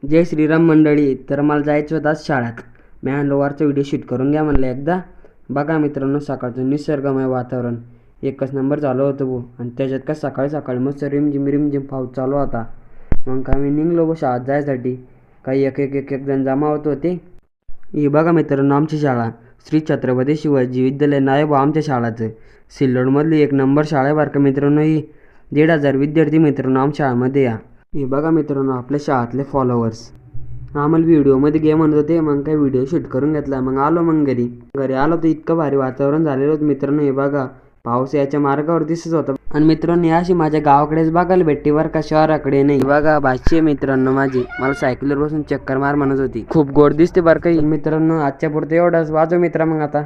जय श्रीराम मंडळी. तर मला जायचं होतं आज शाळेत. मी हँडओव्हरचा व्हिडिओ शूट करून घ्या म्हणलं एकदा. बघा मित्रांनो, सकाळचं निसर्गमय वातावरण एकच नंबर चालू होतं भाऊ. आणि त्याच्यात का सकाळी सकाळी मस्त रिमझिम रिमझिम पाऊस चालू होता. मग काय मी निघलो भाऊ शाळेत जायसाठी. काही एक एक एक एक जण जमा होत होते. ही बघा मित्रांनो आमची शाळा, श्री छत्रपती शिवाजी विद्यालय नाव भाऊ आमच्या शाळाचं. सिल्लोडमधली एक नंबर शाळा आहे बरं का मित्रांनो. ही 1,500 विद्यार्थी मित्रांनो आमच्या शाळेमध्ये या. हे बघा मित्रांनो आपल्या शाळेतले फॉलोअर्स. आम्हाला व्हिडिओमध्ये घे म्हणत होते. मग काय व्हिडिओ शूट करून घेतला. मग आलो. मग घरी आलो तर इतकं भारी वातावरण झालेलं होतं मित्रांनो. हे बघा पाऊस याच्या मार्गावर दिसत होता. आणि मित्रांनो अशी माझ्या गावाकडेच बघायला भेटते बरं का, शहराकडे नाही. बघा भाची मित्रांनो माझी मला सायकलवर बसून चक्कर मार म्हणत होती. खूप गोड दिसते बरं का मित्रांनो. आजच्या पुरतं एवढंच. वाजव मित्रा मग आता.